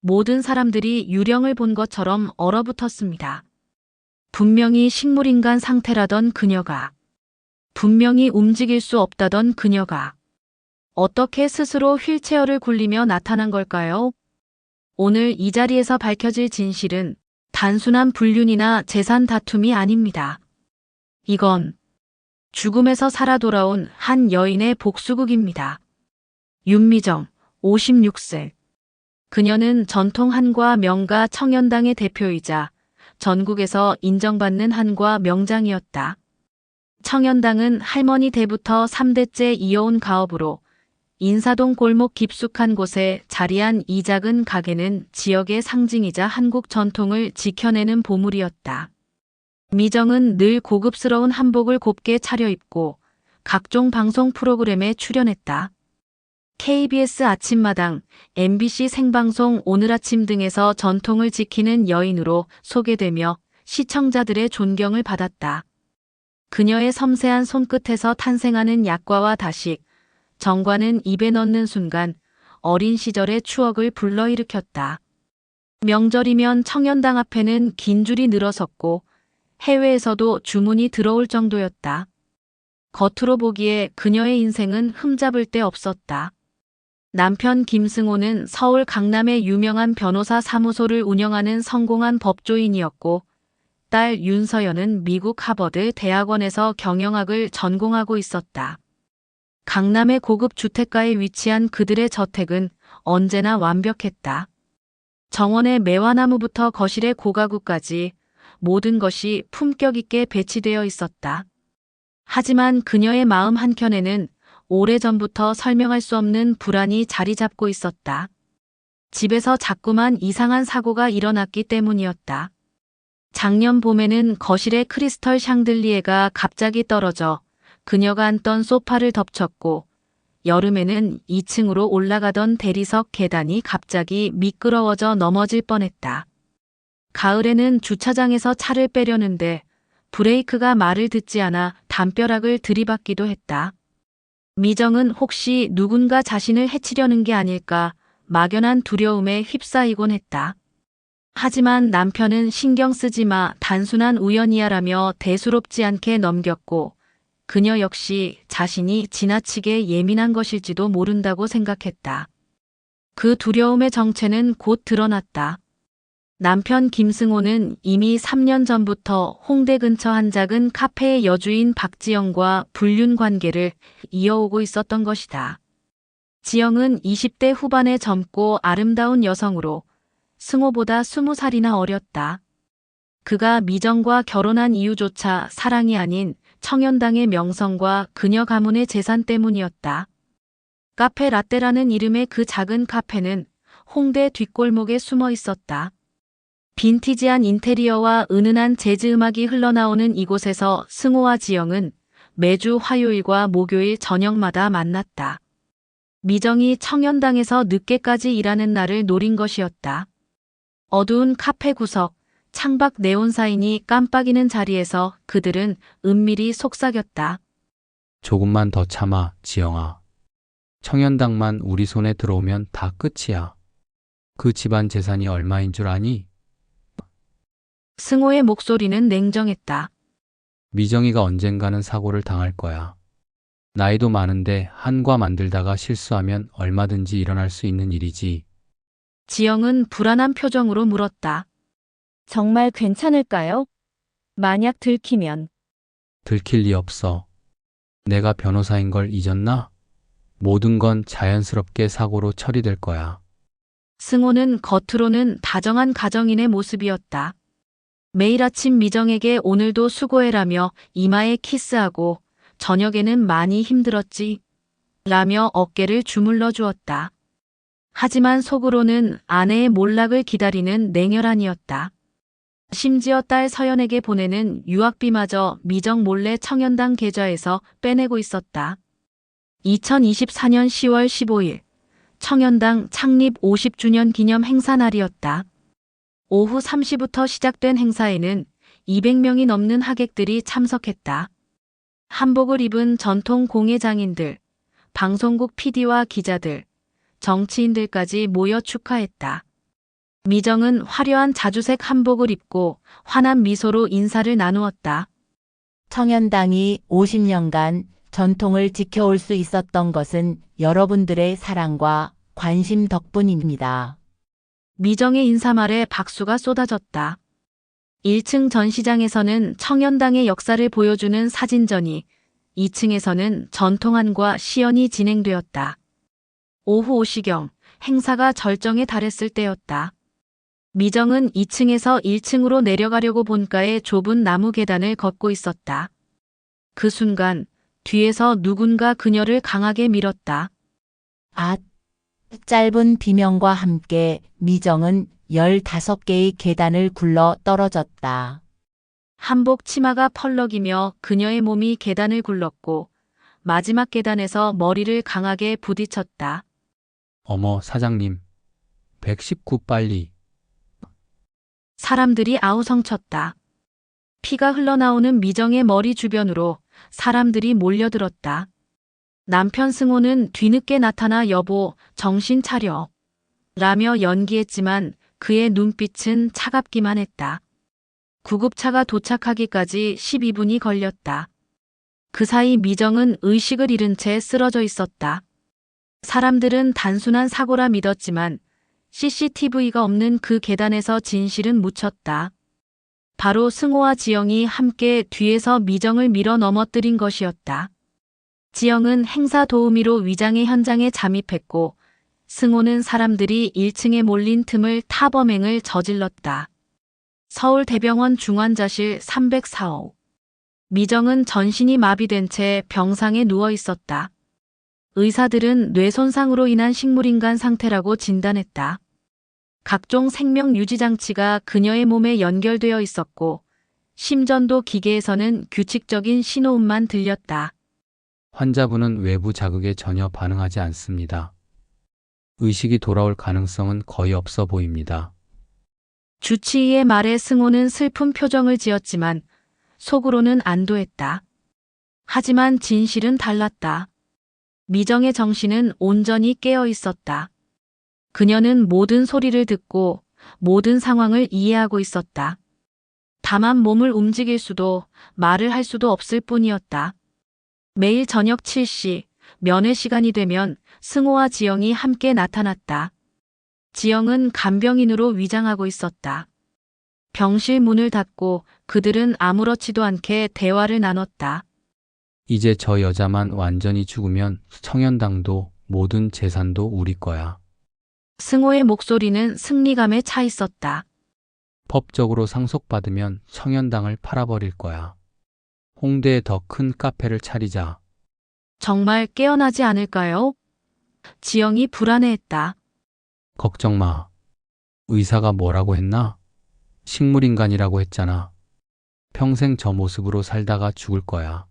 모든 사람들이 유령을 본 것처럼 얼어붙었습니다. 분명히 식물인간 상태라던 그녀가, 분명히 움직일 수 없다던 그녀가 어떻게 스스로 휠체어를 굴리며 나타난 걸까요? 오늘 이 자리에서 밝혀질 진실은 단순한 불륜이나 재산 다툼이 아닙니다. 이건 죽음에서 살아 돌아온 한 여인의 복수극입니다. 윤미정, 56세. 그녀는 전통 한과 명가 청년당의 대표이자 전국에서 인정받는 한과 명장이었다. 청년당은 할머니 때부터 3대째 이어온 가업으로 인사동 골목 깊숙한 곳에 자리한 이 작은 가게는 지역의 상징이자 한국 전통을 지켜내는 보물이었다. 미정은 늘 고급스러운 한복을 곱게 차려입고 각종 방송 프로그램에 출연했다. KBS 아침마당, MBC 생방송 오늘 아침 등에서 전통을 지키는 여인으로 소개되며 시청자들의 존경을 받았다. 그녀의 섬세한 손끝에서 탄생하는 약과와 다식, 정과는 입에 넣는 순간 어린 시절의 추억을 불러일으켰다. 명절이면 청년당 앞에는 긴 줄이 늘어섰고 해외에서도 주문이 들어올 정도였다. 겉으로 보기에 그녀의 인생은 흠잡을 데 없었다. 남편 김승호는 서울 강남의 유명한 변호사 사무소를 운영하는 성공한 법조인이었고 딸 윤서연은 미국 하버드 대학원에서 경영학을 전공하고 있었다. 강남의 고급 주택가에 위치한 그들의 저택은 언제나 완벽했다. 정원의 매화나무부터 거실의 고가구까지 모든 것이 품격 있게 배치되어 있었다. 하지만 그녀의 마음 한켠에는 오래전부터 설명할 수 없는 불안이 자리 잡고 있었다. 집에서 자꾸만 이상한 사고가 일어났기 때문이었다. 작년 봄에는 거실의 크리스털 샹들리에가 갑자기 떨어져 그녀가 앉던 소파를 덮쳤고 여름에는 2층으로 올라가던 대리석 계단이 갑자기 미끄러워져 넘어질 뻔했다. 가을에는 주차장에서 차를 빼려는데 브레이크가 말을 듣지 않아 담벼락을 들이받기도 했다. 미정은 혹시 누군가 자신을 해치려는 게 아닐까 막연한 두려움에 휩싸이곤 했다. 하지만 남편은 신경 쓰지 마, 단순한 우연이야라며 대수롭지 않게 넘겼고 그녀 역시 자신이 지나치게 예민한 것일지도 모른다고 생각했다. 그 두려움의 정체는 곧 드러났다. 남편 김승호는 이미 3년 전부터 홍대 근처 한 작은 카페의 여주인 박지영과 불륜 관계를 이어오고 있었던 것이다. 지영은 20대 후반의 젊고 아름다운 여성으로 승호보다 20살이나 어렸다. 그가 미정과 결혼한 이유조차 사랑이 아닌 청년당의 명성과 그녀 가문의 재산 때문이었다. 카페 라떼라는 이름의 그 작은 카페는 홍대 뒷골목에 숨어 있었다. 빈티지한 인테리어와 은은한 재즈 음악이 흘러나오는 이곳에서 승호와 지영은 매주 화요일과 목요일 저녁마다 만났다. 미정이 청년당에서 늦게까지 일하는 날을 노린 것이었다. 어두운 카페 구석, 창밖 네온사인이 깜빡이는 자리에서 그들은 은밀히 속삭였다. 조금만 더 참아, 지영아. 청년당만 우리 손에 들어오면 다 끝이야. 그 집안 재산이 얼마인 줄 아니? 승호의 목소리는 냉정했다. 미정이가 언젠가는 사고를 당할 거야. 나이도 많은데 한과 만들다가 실수하면 얼마든지 일어날 수 있는 일이지. 지영은 불안한 표정으로 물었다. 정말 괜찮을까요? 만약 들키면. 들킬 리 없어. 내가 변호사인 걸 잊었나? 모든 건 자연스럽게 사고로 처리될 거야. 승호는 겉으로는 다정한 가정인의 모습이었다. 매일 아침 미정에게 오늘도 수고해라며 이마에 키스하고 저녁에는 많이 힘들었지 라며 어깨를 주물러 주었다. 하지만 속으로는 아내의 몰락을 기다리는 냉혈한이었다. 심지어 딸 서연에게 보내는 유학비마저 미정 몰래 청년당 계좌에서 빼내고 있었다. 2024년 10월 15일 청년당 창립 50주년 기념 행사 날이었다. 오후 3시부터 시작된 행사에는 200명이 넘는 하객들이 참석했다. 한복을 입은 전통 공예장인들, 방송국 PD와 기자들, 정치인들까지 모여 축하했다. 미정은 화려한 자주색 한복을 입고 환한 미소로 인사를 나누었다. 청년당이 50년간 전통을 지켜올 수 있었던 것은 여러분들의 사랑과 관심 덕분입니다. 미정의 인사말에 박수가 쏟아졌다. 1층 전시장에서는 청년당의 역사를 보여주는 사진전이, 2층에서는 전통안과 시연이 진행되었다. 오후 5시경 행사가 절정에 달했을 때였다. 미정은 2층에서 1층으로 내려가려고 본가의 좁은 나무 계단을 걷고 있었다. 그 순간 뒤에서 누군가 그녀를 강하게 밀었다. 아, 짧은 비명과 함께 미정은 15개의 계단을 굴러 떨어졌다. 한복 치마가 펄럭이며 그녀의 몸이 계단을 굴렀고 마지막 계단에서 머리를 강하게 부딪혔다. 어머, 사장님. 119 빨리. 사람들이 아우성쳤다. 피가 흘러나오는 미정의 머리 주변으로 사람들이 몰려들었다. 남편 승호는 뒤늦게 나타나 여보, 정신 차려. 라며 연기했지만 그의 눈빛은 차갑기만 했다. 구급차가 도착하기까지 12분이 걸렸다. 그 사이 미정은 의식을 잃은 채 쓰러져 있었다. 사람들은 단순한 사고라 믿었지만 CCTV가 없는 그 계단에서 진실은 묻혔다. 바로 승호와 지영이 함께 뒤에서 미정을 밀어 넘어뜨린 것이었다. 지영은 행사 도우미로 위장의 현장에 잠입했고 승호는 사람들이 1층에 몰린 틈을 타 범행을 저질렀다. 서울대병원 중환자실 304호. 미정은 전신이 마비된 채 병상에 누워 있었다. 의사들은 뇌 손상으로 인한 식물인간 상태라고 진단했다. 각종 생명 유지 장치가 그녀의 몸에 연결되어 있었고 심전도 기계에서는 규칙적인 신호음만 들렸다. 환자분은 외부 자극에 전혀 반응하지 않습니다. 의식이 돌아올 가능성은 거의 없어 보입니다. 주치의의 말에 승호는 슬픈 표정을 지었지만 속으로는 안도했다. 하지만 진실은 달랐다. 미정의 정신은 온전히 깨어 있었다. 그녀는 모든 소리를 듣고 모든 상황을 이해하고 있었다. 다만 몸을 움직일 수도 말을 할 수도 없을 뿐이었다. 매일 저녁 7시 면회 시간이 되면 승호와 지영이 함께 나타났다. 지영은 간병인으로 위장하고 있었다. 병실 문을 닫고 그들은 아무렇지도 않게 대화를 나눴다. 이제 저 여자만 완전히 죽으면 청년당도 모든 재산도 우리 거야. 승호의 목소리는 승리감에 차 있었다. 법적으로 상속받으면 청년당을 팔아버릴 거야. 홍대에 더 큰 카페를 차리자. 정말 깨어나지 않을까요? 지영이 불안해했다. 걱정 마. 의사가 뭐라고 했나? 식물인간이라고 했잖아. 평생 저 모습으로 살다가 죽을 거야.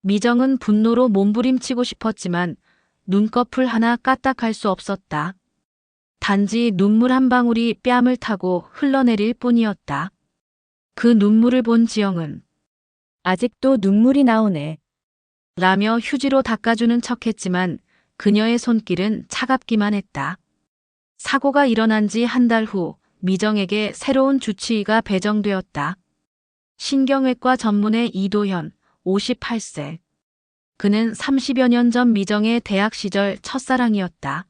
미정은 분노로 몸부림치고 싶었지만 눈꺼풀 하나 까딱할 수 없었다. 단지 눈물 한 방울이 뺨을 타고 흘러내릴 뿐이었다. 그 눈물을 본 지영은 아직도 눈물이 나오네. 라며 휴지로 닦아주는 척했지만 그녀의 손길은 차갑기만 했다. 사고가 일어난 지 한 달 후 미정에게 새로운 주치의가 배정되었다. 신경외과 전문의 이도현, 58세. 그는 30여 년 전 미정의 대학 시절 첫사랑이었다.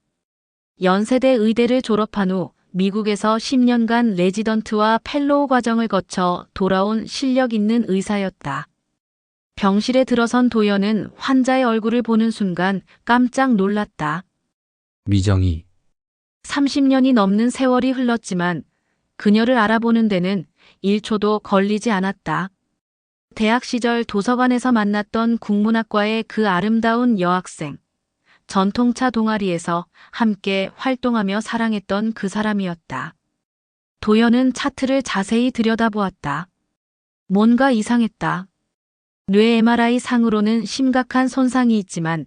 연세대 의대를 졸업한 후 미국에서 10년간 레지던트와 펠로우 과정을 거쳐 돌아온 실력 있는 의사였다. 병실에 들어선 도연은 환자의 얼굴을 보는 순간 깜짝 놀랐다. 미정이 30년이 넘는 세월이 흘렀지만 그녀를 알아보는 데는 1초도 걸리지 않았다. 대학 시절 도서관에서 만났던 국문학과의 그 아름다운 여학생, 전통차 동아리에서 함께 활동하며 사랑했던 그 사람이었다. 도연은 차트를 자세히 들여다보았다. 뭔가 이상했다. 뇌 MRI 상으로는 심각한 손상이 있지만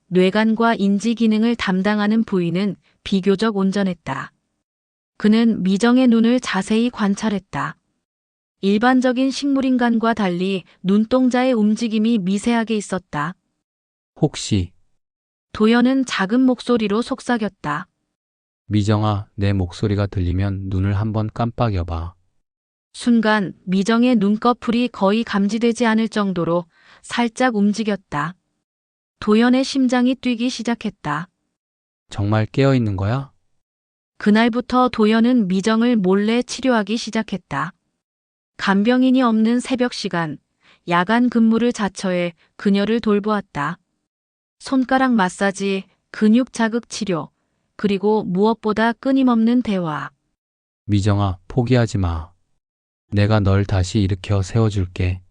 뇌관과 인지 기능을 담당하는 부위는 비교적 온전했다. 그는 미정의 눈을 자세히 관찰했다. 일반적인 식물인간과 달리 눈동자의 움직임이 미세하게 있었다. 혹시 도연은 작은 목소리로 속삭였다. 미정아, 내 목소리가 들리면 눈을 한번 깜빡여봐. 순간 미정의 눈꺼풀이 거의 감지되지 않을 정도로 살짝 움직였다. 도연의 심장이 뛰기 시작했다. 정말 깨어있는 거야? 그날부터 도연은 미정을 몰래 치료하기 시작했다. 간병인이 없는 새벽 시간, 야간 근무를 자처해 그녀를 돌보았다. 손가락 마사지, 근육 자극 치료, 그리고 무엇보다 끊임없는 대화. 미정아, 포기하지 마. 내가 널 다시 일으켜 세워줄게.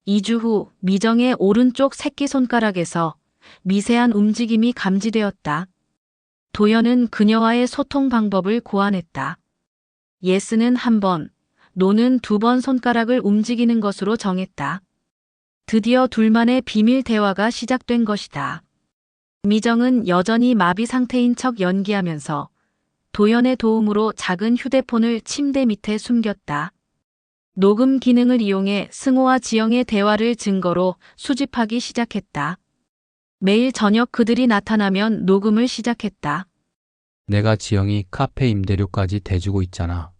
2주 후 미정의 오른쪽 새끼손가락에서 미세한 움직임이 감지되었다. 도연은 그녀와의 소통 방법을 고안했다. 예스는 한 번, 노는 2번 손가락을 움직이는 것으로 정했다. 드디어 둘만의 비밀 대화가 시작된 것이다. 미정은 여전히 마비 상태인 척 연기하면서 도연의 도움으로 작은 휴대폰을 침대 밑에 숨겼다. 녹음 기능을 이용해 승호와 지영의 대화를 증거로 수집하기 시작했다. 매일 저녁 그들이 나타나면 녹음을 시작했다. 내가 지영이 카페 임대료까지 대주고 있잖아.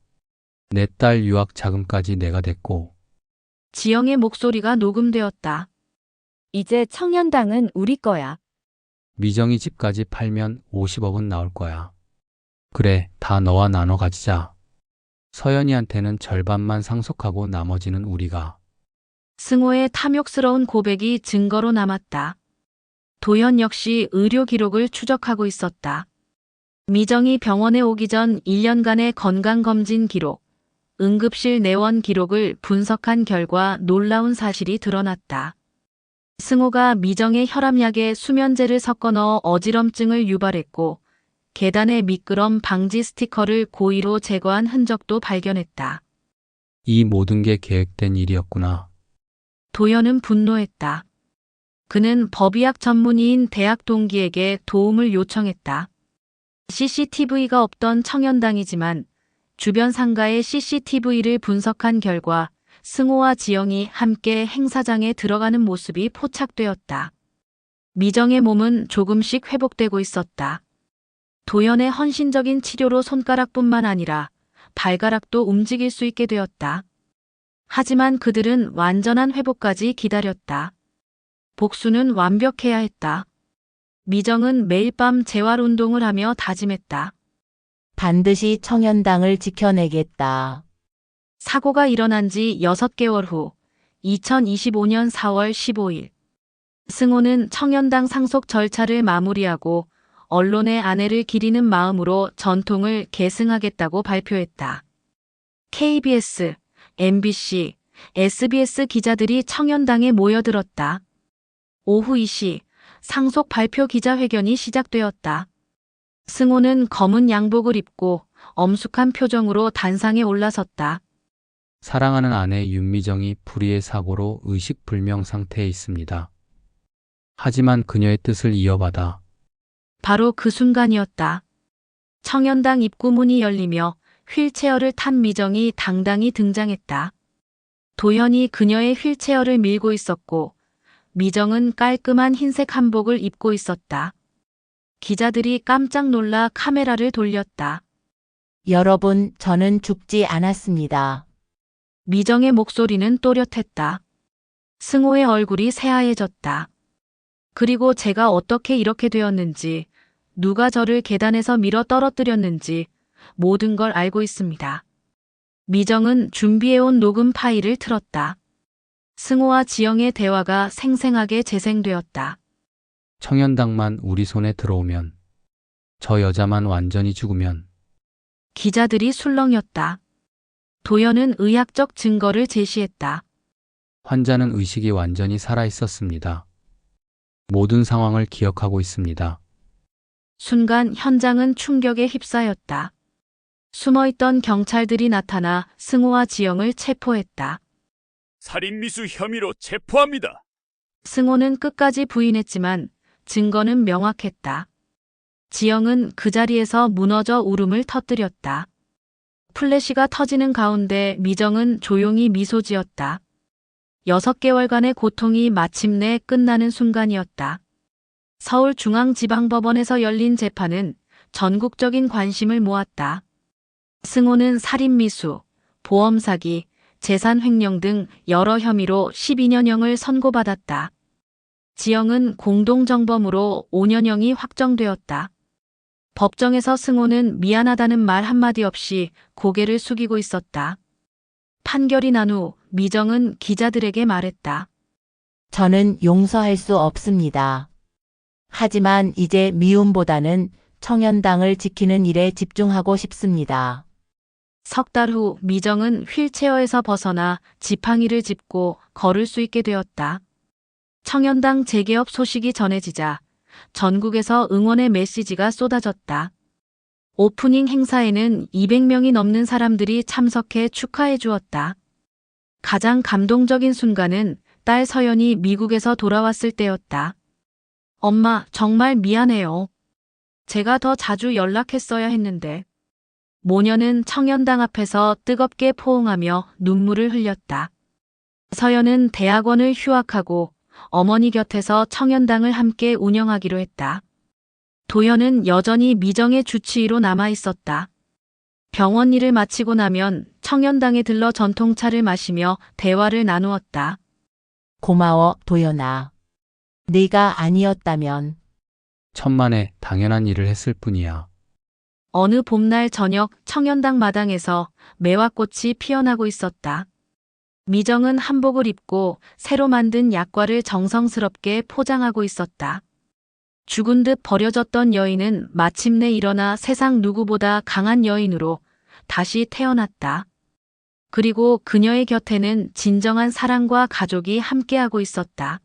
내 딸 유학 자금까지 내가 댔고. 지영의 목소리가 녹음되었다. 이제 청년당은 우리 거야. 미정이 집까지 팔면 50억은 나올 거야. 그래, 다 너와 나눠 가지자. 서연이한테는 절반만 상속하고 나머지는 우리가. 승호의 탐욕스러운 고백이 증거로 남았다. 도연 역시 의료 기록을 추적하고 있었다. 미정이 병원에 오기 전 1년간의 건강검진 기록, 응급실 내원 기록을 분석한 결과 놀라운 사실이 드러났다. 승호가 미정의 혈압약에 수면제를 섞어 넣어 어지럼증을 유발했고 계단의 미끄럼 방지 스티커를 고의로 제거한 흔적도 발견했다. 이 모든 게 계획된 일이었구나. 도연은 분노했다. 그는 법의학 전문의인 대학 동기에게 도움을 요청했다. CCTV가 없던 청년당이지만 주변 상가의 CCTV를 분석한 결과 승호와 지영이 함께 행사장에 들어가는 모습이 포착되었다. 미정의 몸은 조금씩 회복되고 있었다. 도연의 헌신적인 치료로 손가락뿐만 아니라 발가락도 움직일 수 있게 되었다. 하지만 그들은 완전한 회복까지 기다렸다. 복수는 완벽해야 했다. 미정은 매일 밤 재활 운동을 하며 다짐했다. 반드시 청년당을 지켜내겠다. 사고가 일어난 지 6개월 후 2025년 4월 15일 승호는 청년당 상속 절차를 마무리하고 언론의 아내를 기리는 마음으로 전통을 계승하겠다고 발표했다. KBS, MBC, SBS 기자들이 청년당에 모여들었다. 오후 2시 상속 발표 기자회견이 시작되었다. 승호는 검은 양복을 입고 엄숙한 표정으로 단상에 올라섰다. 사랑하는 아내 윤미정이 불의의 사고로 의식불명 상태에 있습니다. 하지만 그녀의 뜻을 이어받아. 바로 그 순간이었다. 청년당 입구문이 열리며 휠체어를 탄 미정이 당당히 등장했다. 도연이 그녀의 휠체어를 밀고 있었고 미정은 깔끔한 흰색 한복을 입고 있었다. 기자들이 깜짝 놀라 카메라를 돌렸다. 여러분, 저는 죽지 않았습니다. 미정의 목소리는 또렷했다. 승호의 얼굴이 새하얘졌다. 그리고 제가 어떻게 이렇게 되었는지, 누가 저를 계단에서 밀어 떨어뜨렸는지 모든 걸 알고 있습니다. 미정은 준비해온 녹음 파일을 틀었다. 승호와 지영의 대화가 생생하게 재생되었다. 청년당만 우리 손에 들어오면, 저 여자만 완전히 죽으면. 기자들이 술렁였다. 도연은 의학적 증거를 제시했다. 환자는 의식이 완전히 살아 있었습니다. 모든 상황을 기억하고 있습니다. 순간 현장은 충격에 휩싸였다. 숨어있던 경찰들이 나타나 승호와 지영을 체포했다. 살인미수 혐의로 체포합니다. 승호는 끝까지 부인했지만 증거는 명확했다. 지영은 그 자리에서 무너져 울음을 터뜨렸다. 플래시가 터지는 가운데 미정은 조용히 미소 지었다. 6개월간의 고통이 마침내 끝나는 순간이었다. 서울중앙지방법원에서 열린 재판은 전국적인 관심을 모았다. 승호는 살인미수, 보험사기, 재산횡령 등 여러 혐의로 12년형을 선고받았다. 지영은 공동정범으로 5년형이 확정되었다. 법정에서 승호는 미안하다는 말 한마디 없이 고개를 숙이고 있었다. 판결이 난 후 미정은 기자들에게 말했다. 저는 용서할 수 없습니다. 하지만 이제 미움보다는 청년당을 지키는 일에 집중하고 싶습니다. 석 달 후 미정은 휠체어에서 벗어나 지팡이를 짚고 걸을 수 있게 되었다. 청년당 재개업 소식이 전해지자 전국에서 응원의 메시지가 쏟아졌다. 오프닝 행사에는 200명이 넘는 사람들이 참석해 축하해 주었다. 가장 감동적인 순간은 딸 서연이 미국에서 돌아왔을 때였다. 엄마, 정말 미안해요. 제가 더 자주 연락했어야 했는데. 모녀는 청년당 앞에서 뜨겁게 포옹하며 눈물을 흘렸다. 서연은 대학원을 휴학하고 어머니 곁에서 청년당을 함께 운영하기로 했다. 도연은 여전히 미정의 주치의로 남아 있었다. 병원 일을 마치고 나면 청년당에 들러 전통차를 마시며 대화를 나누었다. 고마워, 도연아. 네가 아니었다면 천만에 당연한 일을 했을 뿐이야. 어느 봄날 저녁 청년당 마당에서 매화꽃이 피어나고 있었다. 미정은 한복을 입고 새로 만든 약과를 정성스럽게 포장하고 있었다. 죽은 듯 버려졌던 여인은 마침내 일어나 세상 누구보다 강한 여인으로 다시 태어났다. 그리고 그녀의 곁에는 진정한 사랑과 가족이 함께하고 있었다.